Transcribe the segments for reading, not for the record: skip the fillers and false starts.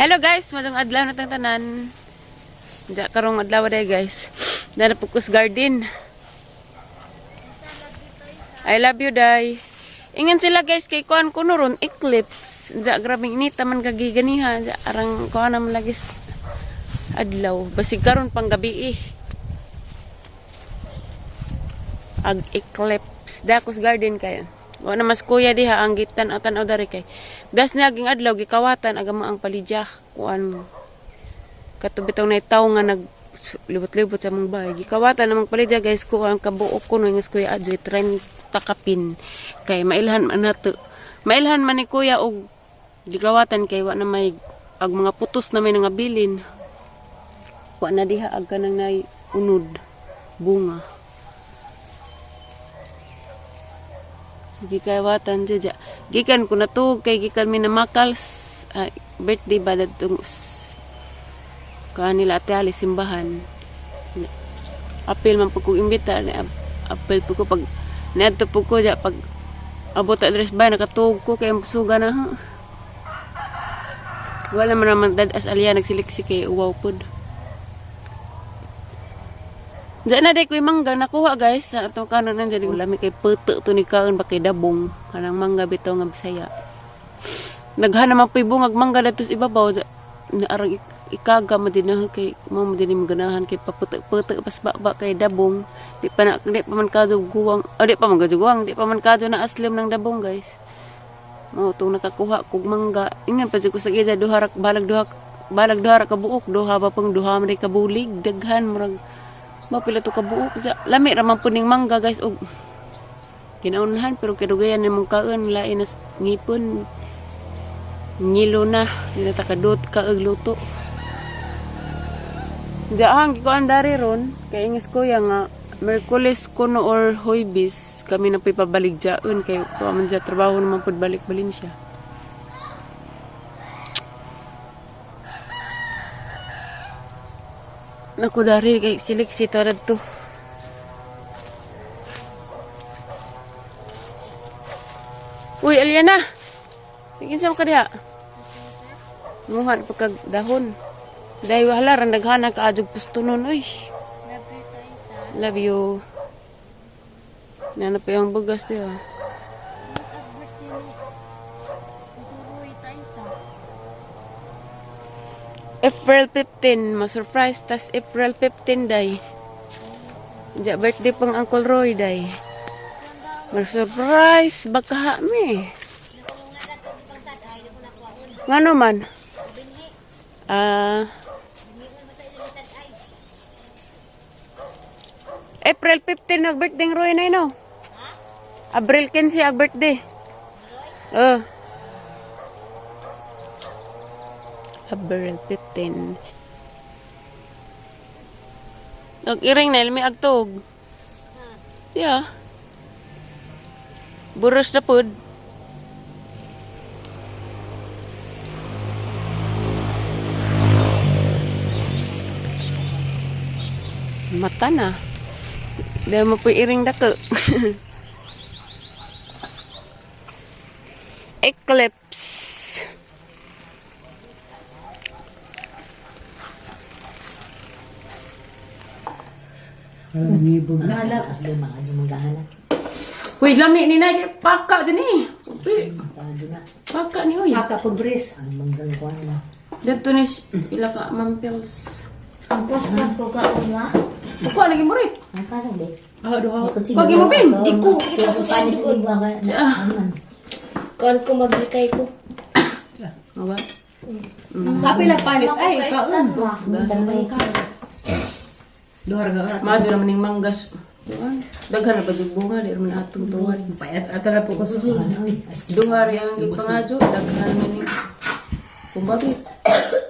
Hello guys, madong adlaw na tang tanan. Diya karong adlaw day guys. Dala Pukus Garden. I love you day. Ingan sila guys kay kuan kuno ron eclipse. Diya grabing init man kagiganiha. Diya arang kuan naman lagis adlaw. Basig karon pang gabi Ag eclipse Pukus Garden kayo. Wa na mas kuya diha ang gitan o tan-aw dari kay. Das naging adlaw gikawatan agama ang palidya kuan katubitaw na tawo nga nag libot-libot sa mong bahay. Gikawatan namang palidya guys ko ang kabuok kuno nga kuya adjoy 30 kapin kay mailhan man nato. Mailhan man ni kuya og gikawatan kay wa na may ag mga putos na may nga bilin. Wa na diha ag kanang nay unod bunga. Gikawatan dyan. Gikan ko na to. Kay gikan minamakal birthday ba na itong kanila ate ali simbahan. Apil man po kong imbita. Apil po ko pag neto po ko dyan. Pag abot address ba nakatug ko kay suga na ha. Wala man naman dadas aliya nagsiliksik kay uwaw po. Diyan na day ko yung mangga nakuha guys sa itong kanon na dyan. Lami kay puto to ni kaon ba kay dabong. Kanang mangga bito nga Bisaya. Naghan naman po yung bungag mangga datos ibabaw. Arang ikaga mo din na kay mo din yung ganahan kay paputo pas baba kay dabong. Di pa man kadyo guwang. Di pa man kadyo guwang. Di pa man kadyo na aslim ng dabong guys. Mo itong nakakuha kog mangga. Ingan pa ko sa iya duharak balag duharak kabuok. Duha ba pang duha man kabulig. Daghan murag. Mapila to kabuok sa lami ra man puning mangga guys og kinaunahan pero kadugayan ni mong kaon lain na ngipon ngilo na dili ta kadot ka og luto. Diahang gikuan dari ron kay ingis ko nga Merkulis kuno or Huwebes kami na pabaligjaon kay to man sa trabaho naman pud balik-balin siya. Naku dari kay siliksi tarad to. Uy, Aliana. Tingin sa ka diha. Muhan pagkag dahon. Dahil wala ran daghana ka adjog pusto nun. Uy. Love you. Nana pa yung bugas diha. April 15, ma-surprise tas April 15 day. Diya birthday pang Uncle Roy day. Ma-surprise baka mi. Ngano man? April 15 nag birthday ng Roy na no. April 15 ang birthday. April 15. Ang iring na ilmi agtog. Yeah. Buros na pud. Mata na. Dahil mo po iring dako. Eclipse. Ngibog na ala as lima ka dumagahan. Uy, lami ni na paka din eh. Paka ni uy. Paka pabris ang manggang kuan na. Dito ni pila ka mampils. Ang pas ko ka uma. Uko lagi murit. Ang kasang di. Duha. Pagi mo bin. Di ko Kita ko panik ko ba na. Kon ko maglikay ko. Awa. Kapila panit ay kaon. Duhar ga. Maju na maning manggas. Daghan na ba jud bunga di man atong tuwan. Payat atara po ko susuan. Duhar yang gipangadyo daghan maning kumbabit.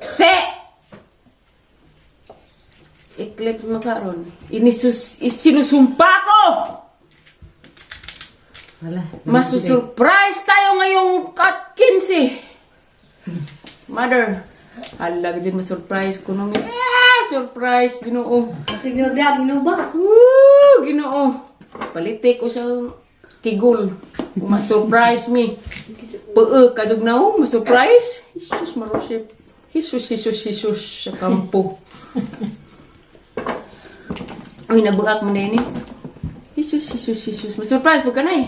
Se. Eclipse makaron. Isinusumpa ko. Wala. Masusurprise tayo ngayong kat 15. Mother. Hala din ma-surprise ko nung surprise Ginoo. Kasi nyo dia ginuba. Ginoo. Palitik ko sa kigol. Ma-surprise me. Kadug na ma-surprise. Jesus marosip. Jesus, Jesus, Jesus sa kampo. Uy, nabuak mo na yun eh. Jesus, Jesus, Jesus. Masurprise po ka na eh.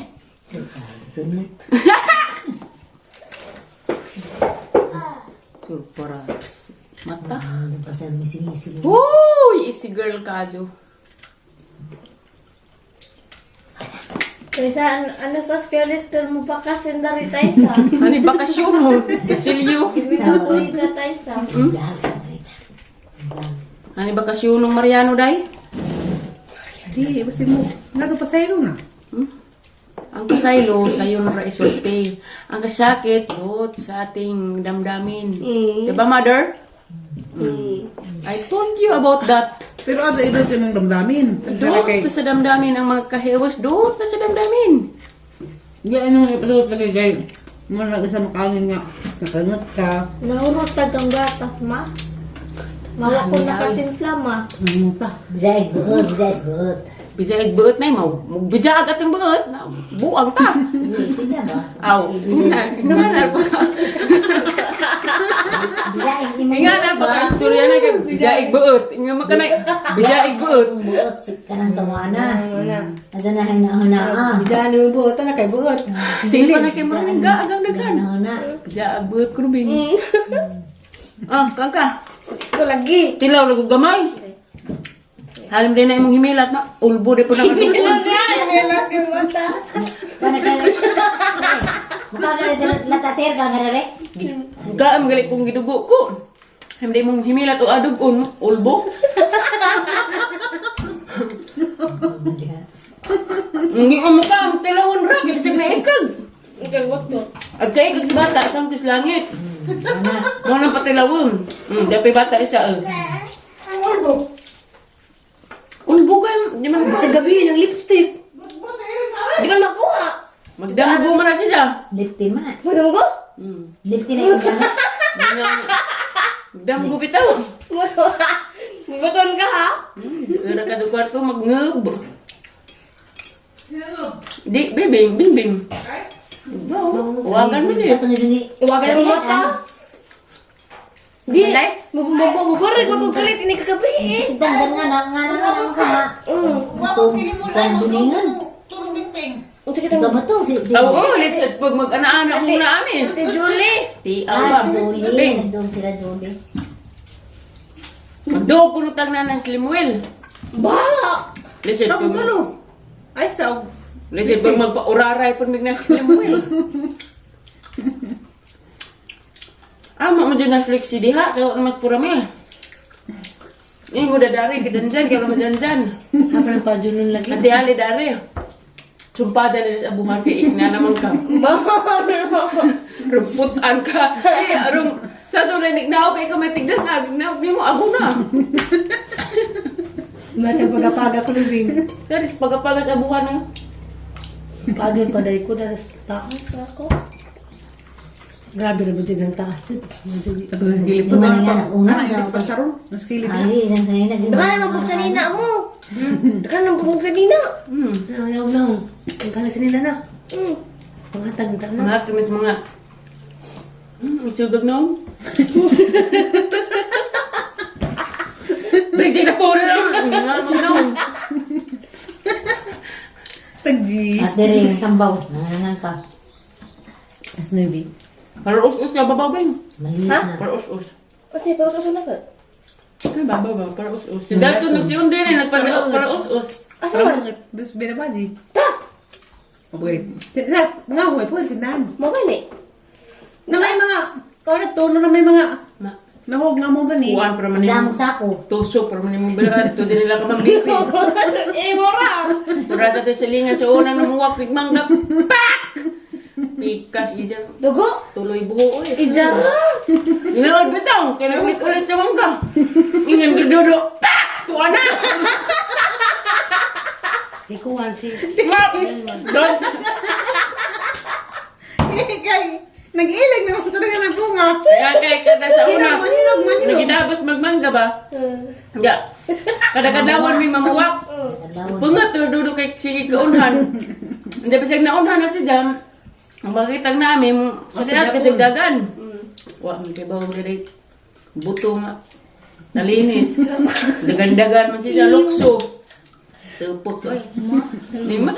Surprise. Mata. Pasal misi-misi. Uy, easy girl ka, Jo. Kaysa ano sa skeleton mo pa kasi dari tayo sa. Ano bakasyon mo? Chilyo. Hindi na po dito tayo sa. Ano bakasyon ng Mariano, day? Di, basta mo. Nato pa sa'yo na. Ang kasaylo, sa'yo na raisulti. Ang kasakit, bot sa ating damdamin. Diba, mother? I told you about that. Pero ano ito yung damdamin? Doon pa sa damdamin ang mga kahiwas. Doon pa sa damdamin. Hindi, anong episode lagi kayo? Muna isa makangin nga. Nakangat ka. Nahurot tagang gatas ma. Mawa ko nakatimpla ma. Ano pa? Bisay buot, bisay buot. Bijag buot na mo. Bijag at yung buot. Buang ta. Hindi, siya ba? Aw. Hinganar pa ka. Bisay, hindi mo. Hinganar pa ka. Istorya na ka. Bijag buot. Hinganar ka na. Bijag buot. Buot, si kanang tawana. Asa na hina-huna. Diyan yung buot na kay buot. Sige pa na kayo mga agang daghan. Hina-huna. Bijag buot krubing. Ah, kangka. Ito lagi. Tilaw lagu gamay. Halim din na imong himilat na. Ulbo di po na katungkol. Melat yung mata. Kana ka. Mukha ka latater ka nga re. Gaam gali kong gidugo ko. Halim din imong himilat o adugon. Ulbo. Hindi mo mukha ang tilawon ra. Gipitag na ikag. Ikaw wakto. At kay ikag sa bata. Samtis langit. Mo nang patilawon. Dapat bata isa. Ulbo kayo. Di man Sa gabi ng lipstick. Di man makuha. magdamugo man na siya. Liptin mo na. Madam ko? Liptin na yung gana. Magdamugo bitaw. Buton ka ha? Ira ka sa kwarto magngub. Di, bibing, bing. Huwagan mo di. Ito na dyan Iwagan mo mata. Di, mabuburik magkukulit ini kagabi eh. Kita nga ka. Kung buningan. Unsa Ito kita ba to? Oo, lisod pag mag-ana-ana muna amin. Ate Julie. Di, Ah, awa. si Jolie. Bing. Nandun sila Jolie. Magdoog ko nutang na ng Slimwell. Ba! Lisod Tapos pag... ano? Ay, saw. Lisod pag magpa-uraray pag mig na Slimwell. Ama mo dyan na flexi diha. Kaya mas purami. Ini mo dadari ka dyan kalau madyan. Apa ng pajunon lagi? Ate Ali dari. Sumpada na sa bunga kay igna naman ka. Rumputan ka. Eh, arong sa surinig na ako kay ka may tigdas na. Naog niyo mo, ako na. Mata pagapaga ko rin. Dari pagapaga sa buwan ng Pagod pa dahil ko dahil taas ako. Grabe na buti ng taas. Sa gilip Yung mga nga, nas una. Nas pasaro. Nas kilip na. Ali, isang sa'yo na. Daka na magpagsalina mo. Daka na magpagsalina. Ayaw lang. Ang kalas nila na. Pangatag na na. mga tumis mga isugag noon. Bridget na po rin lang. Tagji. At dire yung sambaw. Nangangan ka. As nabi. Para us-us na bababing. Maliit na. Para us-us. Kasi pa sa na ba? Ay, baba. Para us-us. Si Dato nagsiyon din eh. Nagpadaot para us-us. Asa man? Dus binabaji. Ta! Mabagay. Mga huway po, sindan. Mo gani. Na may mga, kung ano tono na may mga, Na. nahog nga mo gani. Kuan para man Damog yung sako. tusok para man yung bilan. Ito din nila ka mambiri. Eh, mora. Tura sa silingan sa unang namuwak. Pigmanggap. Pak! Pikas iyan. Dugo. Tuloy buho eh. Ijara. Inood bitaw. Kaya ulit-ulit sa mangga. Ingan kidodo. Pak! Tuwa na! Ikuan si... Ngap! Don! Kay, nag-ilig naman talaga ng bunga. Kaya kay kada sa una. Manilog. Nagidabas magmangga ba? Ya. Kada-kadawan may mamuwak. Adlaw. Bungat dudu kay sige kaunhan. Hindi pa siya naunhan na si Jam. Ang bakitag namin, sa lihat kajagdagan. Wa, hindi ba ang diri. Buto nga. Nalinis. Dagan-dagan man siya lukso. Tupot ko. Ni ma.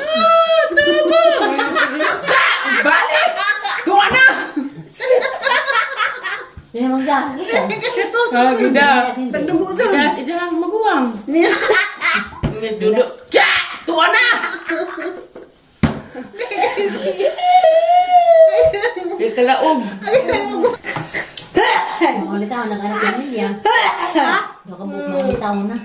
Tama. Balik. Tuwa na. Hindi naman siya. Ito. Gida. Tagdugo Ito. Gas, ijang maguwang. Ini duduk. Cak! Tuwa na! Di kalaog. Mga ulit ako, nag-anak yan. Baka mga ulit ako na.